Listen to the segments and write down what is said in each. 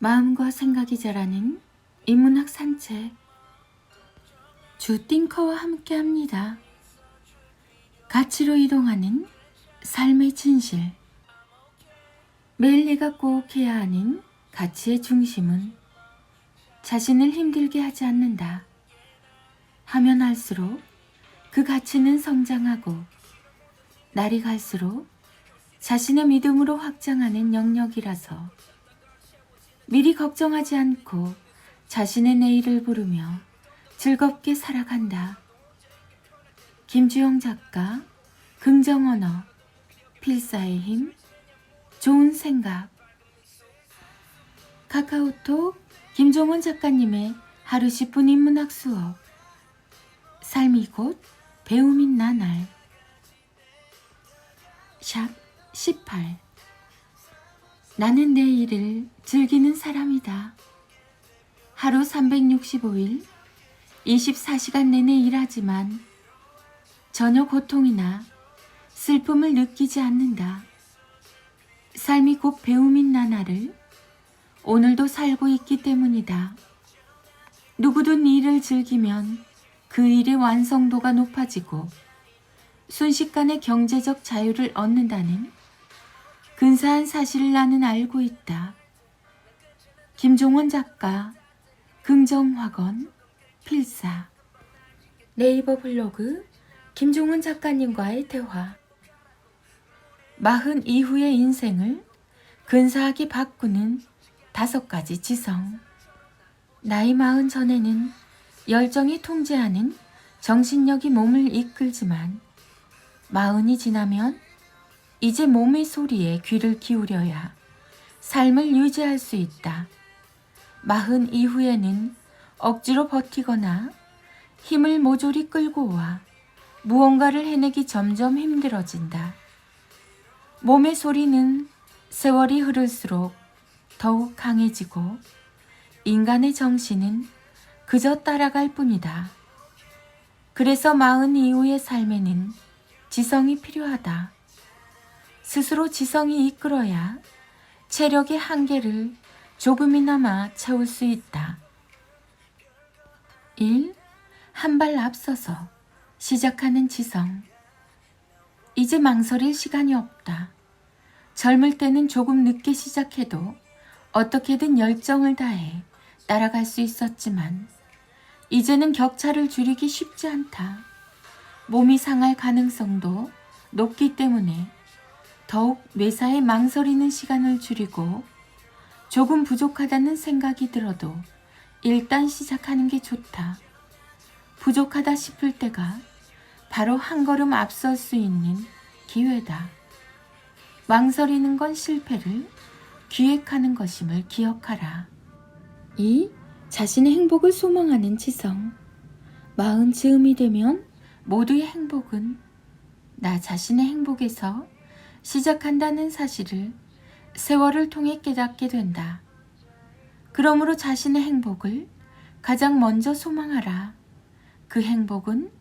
마음과 생각이 자라는 인문학 산책. 주 띵커와 함께합니다. 가치로 이동하는 삶의 진실. 매일 내가 꼭 해야 하는 가치의 중심은 자신을 힘들게 하지 않는다. 하면 할수록 그 가치는 성장하고 날이 갈수록 자신의 믿음으로 확장하는 영역이라서 미리 걱정하지 않고 자신의 내일을 부르며 즐겁게 살아간다. 김주영 작가, 긍정 언어, 필사의 힘, 좋은 생각. 카카오톡 김종원 작가님의 하루 10분 인문학 수업. 삶이 곧 배움인 나날. 샵 18. 나는 내 일을 즐기는 사람이다. 하루 365일 24시간 내내 일하지만 전혀 고통이나 슬픔을 느끼지 않는다. 삶이 곧 배움인 나날을 오늘도 살고 있기 때문이다. 누구든 일을 즐기면 그 일의 완성도가 높아지고 순식간에 경제적 자유를 얻는다는 근사한 사실을 나는 알고 있다. 김종원 작가, 긍정학원, 필사. 네이버 블로그 김종원 작가님과의 대화. 40 이후의 인생을 근사하게 바꾸는 5가지 지성. 나이 40 전에는 열정이 통제하는 정신력이 몸을 이끌지만 40이 지나면 이제 몸의 소리에 귀를 기울여야 삶을 유지할 수 있다. 40 이후에는 억지로 버티거나 힘을 모조리 끌고 와 무언가를 해내기 점점 힘들어진다. 몸의 소리는 세월이 흐를수록 더욱 강해지고 인간의 정신은 그저 따라갈 뿐이다. 그래서 40 이후의 삶에는 지성이 필요하다. 스스로 지성이 이끌어야 체력의 한계를 조금이나마 채울 수 있다. 1. 한 발 앞서서 시작하는 지성. 이제 망설일 시간이 없다. 젊을 때는 조금 늦게 시작해도 어떻게든 열정을 다해 따라갈 수 있었지만 이제는 격차를 줄이기 쉽지 않다. 몸이 상할 가능성도 높기 때문에 더욱 매사에 망설이는 시간을 줄이고 조금 부족하다는 생각이 들어도 일단 시작하는 게 좋다. 부족하다 싶을 때가 바로 한 걸음 앞설 수 있는 기회다. 망설이는 건 실패를 기획하는 것임을 기억하라. 2. 자신의 행복을 소망하는 지성. 40 즈음이 되면 모두의 행복은 나 자신의 행복에서 시작한다는 사실을 세월을 통해 깨닫게 된다. 그러므로 자신의 행복을 가장 먼저 소망하라. 그 행복은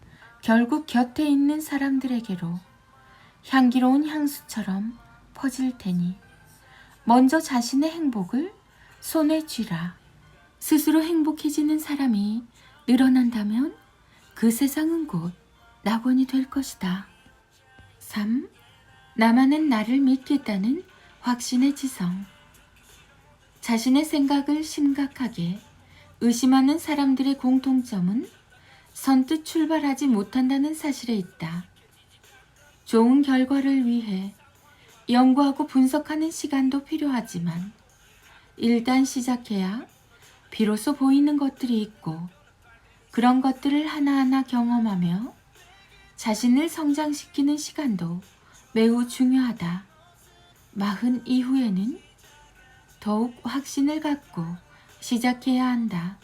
결국 곁에 있는 사람들에게로 향기로운 향수처럼 퍼질 테니 먼저 자신의 행복을 손에 쥐라. 스스로 행복해지는 사람이 늘어난다면 그 세상은 곧 낙원이 될 것이다. 3. 나만은 나를 믿겠다는 확신의 지성. 자신의 생각을 심각하게 의심하는 사람들의 공통점은 선뜻 출발하지 못한다는 사실에 있다. 좋은 결과를 위해 연구하고 분석하는 시간도 필요하지만 일단 시작해야 비로소 보이는 것들이 있고 그런 것들을 하나하나 경험하며 자신을 성장시키는 시간도 매우 중요하다. 40 이후에는 더욱 확신을 갖고 시작해야 한다.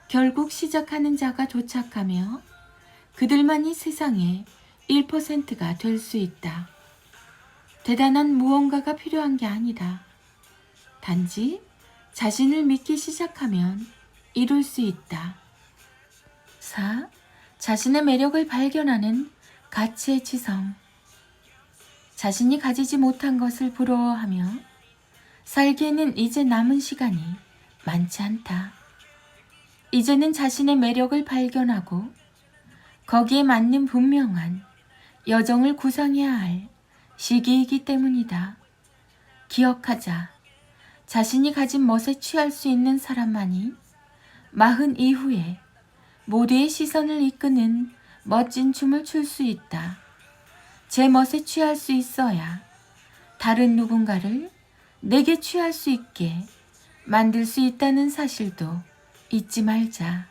결국 시작하는 자가 도착하며 그들만이 세상의 1%가 될 수 있다. 대단한 무언가가 필요한 게 아니다. 단지 자신을 믿기 시작하면 이룰 수 있다. 4. 자신의 매력을 발견하는 가치의 지성. 자신이 가지지 못한 것을 부러워하며 살기에는 이제 남은 시간이 많지 않다. 이제는 자신의 매력을 발견하고 거기에 맞는 분명한 여정을 구상해야 할 시기이기 때문이다. 기억하자. 자신이 가진 멋에 취할 수 있는 사람만이 40 이후에 모두의 시선을 이끄는 멋진 춤을 출 수 있다. 제 멋에 취할 수 있어야 다른 누군가를 내게 취할 수 있게 만들 수 있다는 사실도 잊지 말자.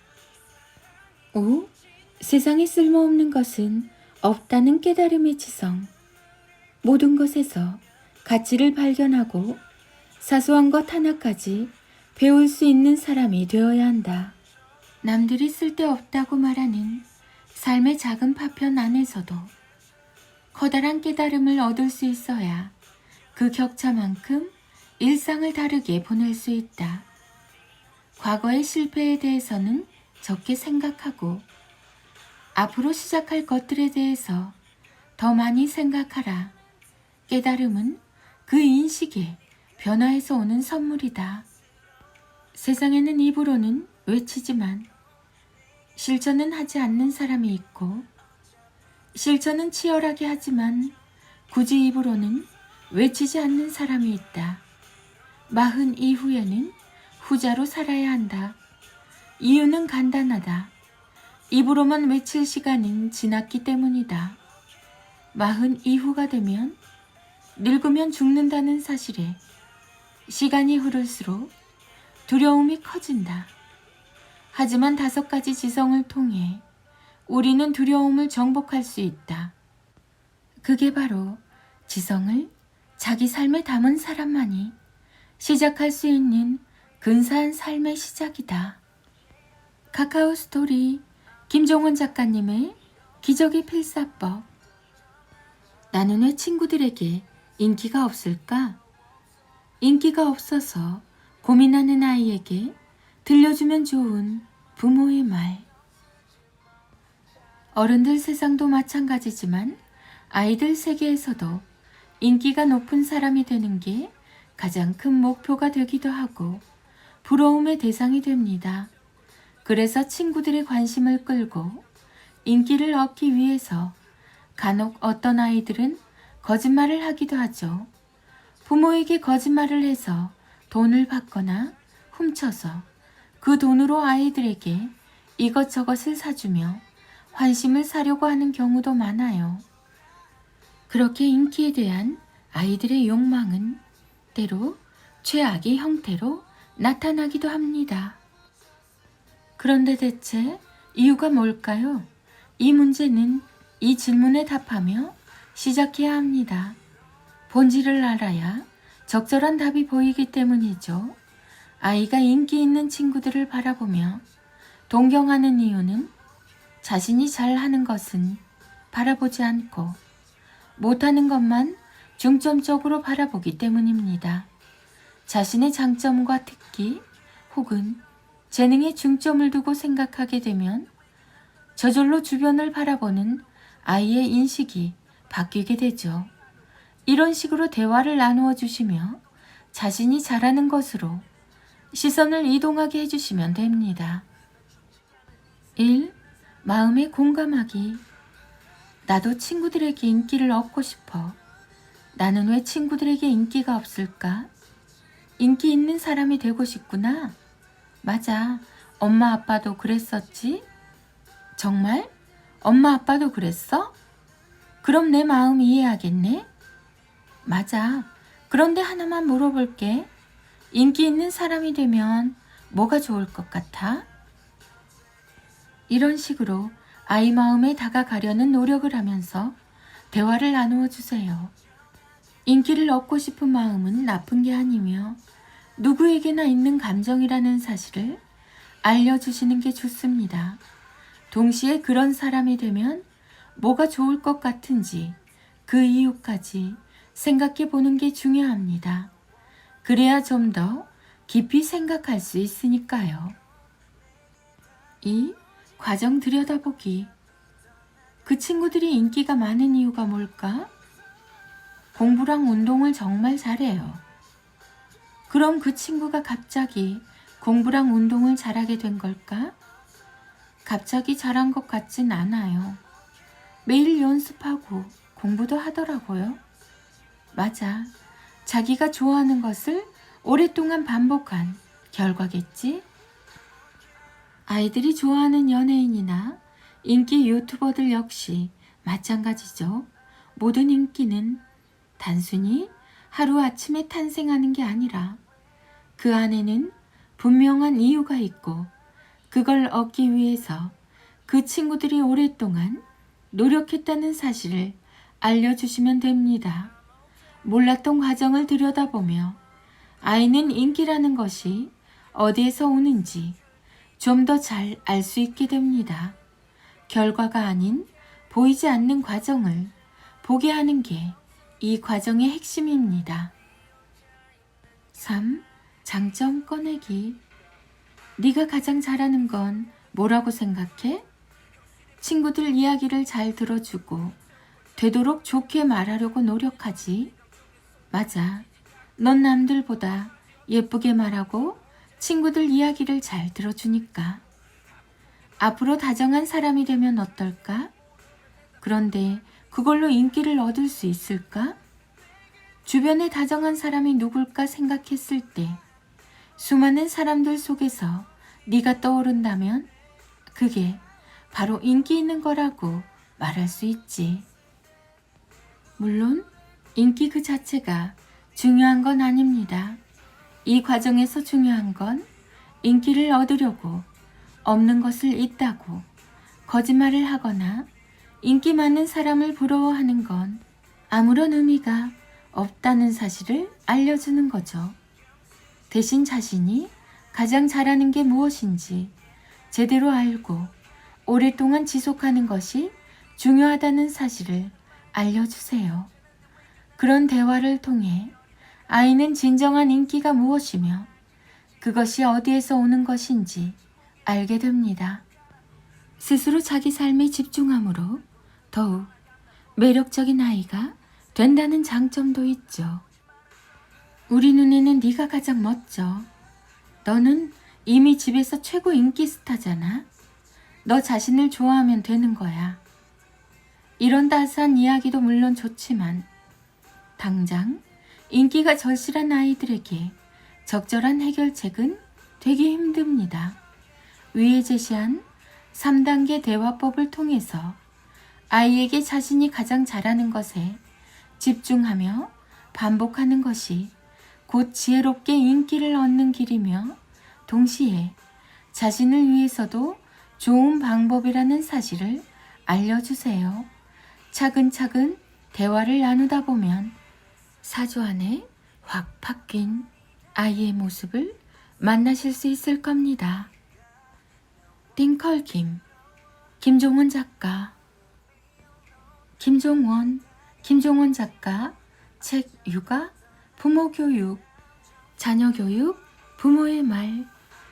5. 세상에 쓸모없는 것은 없다는 깨달음의 지성. 모든 것에서 가치를 발견하고 사소한 것 하나까지 배울 수 있는 사람이 되어야 한다. 남들이 쓸데없다고 말하는 삶의 작은 파편 안에서도 커다란 깨달음을 얻을 수 있어야 그 격차만큼 일상을 다르게 보낼 수 있다. 과거의 실패에 대해서는 적게 생각하고 앞으로 시작할 것들에 대해서 더 많이 생각하라. 깨달음은 그 인식의 변화에서 오는 선물이다. 세상에는 입으로는 외치지만 실천은 하지 않는 사람이 있고 실천은 치열하게 하지만 굳이 입으로는 외치지 않는 사람이 있다. 40 이후에는 후자로 살아야 한다. 이유는 간단하다. 입으로만 외칠 시간은 지났기 때문이다. 40 이후가 되면 늙으면 죽는다는 사실에 시간이 흐를수록 두려움이 커진다. 하지만 5가지 지성을 통해 우리는 두려움을 정복할 수 있다. 그게 바로 지성을 자기 삶에 담은 사람만이 시작할 수 있는 근사한 삶의 시작이다. 카카오 스토리 김종원 작가님의 기적의 필사법. 나는 왜 친구들에게 인기가 없을까? 인기가 없어서 고민하는 아이에게 들려주면 좋은 부모의 말. 어른들 세상도 마찬가지지만 아이들 세계에서도 인기가 높은 사람이 되는 게 가장 큰 목표가 되기도 하고 부러움의 대상이 됩니다. 그래서 친구들의 관심을 끌고 인기를 얻기 위해서 간혹 어떤 아이들은 거짓말을 하기도 하죠. 부모에게 거짓말을 해서 돈을 받거나 훔쳐서 그 돈으로 아이들에게 이것저것을 사주며 환심을 사려고 하는 경우도 많아요. 그렇게 인기에 대한 아이들의 욕망은 때로 최악의 형태로 나타나기도 합니다. 그런데 대체 이유가 뭘까요? 이 문제는 이 질문에 답하며 시작해야 합니다. 본질을 알아야 적절한 답이 보이기 때문이죠. 아이가 인기 있는 친구들을 바라보며 동경하는 이유는 자신이 잘하는 것은 바라보지 않고 못하는 것만 중점적으로 바라보기 때문입니다. 자신의 장점과 특기 혹은 재능에 중점을 두고 생각하게 되면 저절로 주변을 바라보는 아이의 인식이 바뀌게 되죠. 이런 식으로 대화를 나누어 주시며 자신이 잘하는 것으로 시선을 이동하게 해주시면 됩니다. 1. 마음에 공감하기. 나도 친구들에게 인기를 얻고 싶어. 나는 왜 친구들에게 인기가 없을까? 인기 있는 사람이 되고 싶구나. 맞아. 엄마 아빠도 그랬었지? 정말? 엄마 아빠도 그랬어? 그럼 내 마음 이해하겠네? 맞아. 그런데 하나만 물어볼게. 인기 있는 사람이 되면 뭐가 좋을 것 같아? 이런 식으로 아이 마음에 다가가려는 노력을 하면서 대화를 나누어 주세요. 인기를 얻고 싶은 마음은 나쁜 게 아니며 누구에게나 있는 감정이라는 사실을 알려주시는 게 좋습니다. 동시에 그런 사람이 되면 뭐가 좋을 것 같은지 그 이유까지 생각해 보는 게 중요합니다. 그래야 좀 더 깊이 생각할 수 있으니까요. 2. 과정 들여다보기. 그 친구들이 인기가 많은 이유가 뭘까? 공부랑 운동을 정말 잘해요. 그럼 그 친구가 갑자기 공부랑 운동을 잘하게 된 걸까? 갑자기 잘한 것 같진 않아요. 매일 연습하고 공부도 하더라고요. 맞아. 자기가 좋아하는 것을 오랫동안 반복한 결과겠지? 아이들이 좋아하는 연예인이나 인기 유튜버들 역시 마찬가지죠. 모든 인기는 단순히 하루아침에 탄생하는 게 아니라 그 안에는 분명한 이유가 있고 그걸 얻기 위해서 그 친구들이 오랫동안 노력했다는 사실을 알려주시면 됩니다. 몰랐던 과정을 들여다보며 아이는 인기라는 것이 어디에서 오는지 좀 더 잘 알 수 있게 됩니다. 결과가 아닌 보이지 않는 과정을 보게 하는 게 이 과정의 핵심입니다. 3. 장점 꺼내기. 네가 가장 잘하는 건 뭐라고 생각해? 친구들 이야기를 잘 들어주고 되도록 좋게 말하려고 노력하지. 맞아. 넌 남들보다 예쁘게 말하고 친구들 이야기를 잘 들어주니까. 앞으로 다정한 사람이 되면 어떨까? 그런데 그걸로 인기를 얻을 수 있을까? 주변에 다정한 사람이 누굴까 생각했을 때 수많은 사람들 속에서 네가 떠오른다면 그게 바로 인기 있는 거라고 말할 수 있지. 물론 인기 그 자체가 중요한 건 아닙니다. 이 과정에서 중요한 건 인기를 얻으려고 없는 것을 있다고 거짓말을 하거나 인기 많은 사람을 부러워하는 건 아무런 의미가 없다는 사실을 알려주는 거죠. 대신 자신이 가장 잘하는 게 무엇인지 제대로 알고 오랫동안 지속하는 것이 중요하다는 사실을 알려주세요. 그런 대화를 통해 아이는 진정한 인기가 무엇이며 그것이 어디에서 오는 것인지 알게 됩니다. 스스로 자기 삶에 집중함으로 더욱 매력적인 아이가 된다는 장점도 있죠. 우리 눈에는 네가 가장 멋져. 너는 이미 집에서 최고 인기 스타잖아. 너 자신을 좋아하면 되는 거야. 이런 따스한 이야기도 물론 좋지만 당장 인기가 절실한 아이들에게 적절한 해결책은 되게 힘듭니다. 위에 제시한 3단계 대화법을 통해서 아이에게 자신이 가장 잘하는 것에 집중하며 반복하는 것이 곧 지혜롭게 인기를 얻는 길이며 동시에 자신을 위해서도 좋은 방법이라는 사실을 알려주세요. 차근차근 대화를 나누다 보면 사주 안에 확 바뀐 아이의 모습을 만나실 수 있을 겁니다. 띵컬김, 김종원 작가. 김종원 작가, 책 육아, 부모 교육, 자녀 교육, 부모의 말,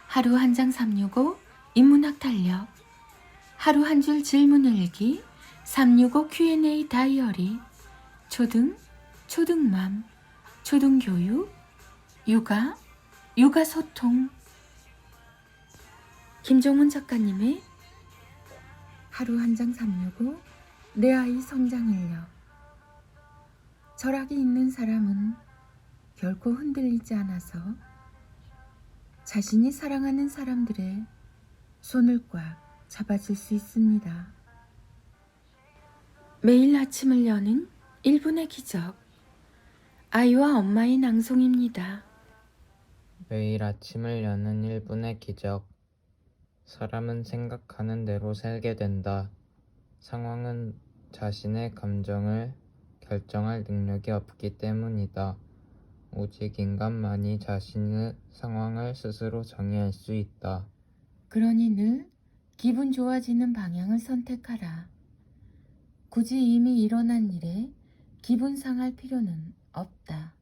하루 한 장 365, 인문학 탄력, 하루 한 줄 질문 일기, 365 Q&A 다이어리, 초등맘, 초등교육, 육아 소통. 김종원 작가님의 하루 한 장 365 내 아이 성장 인력. 철학이 있는 사람은 결코 흔들리지 않아서 자신이 사랑하는 사람들의 손을 꽉 잡아줄 수 있습니다. 매일 아침을 여는 1분의 기적. 아이와 엄마의 낭송입니다. 매일 아침을 여는 1분의 기적. 사람은 생각하는 대로 살게 된다. 상황은 자신의 감정을 결정할 능력이 없기 때문이다. 오직 인간만이 자신의 상황을 스스로 정의할 수 있다. 그러니 늘 기분 좋아지는 방향을 선택하라. 굳이 이미 일어난 일에 기분 상할 필요는 없다.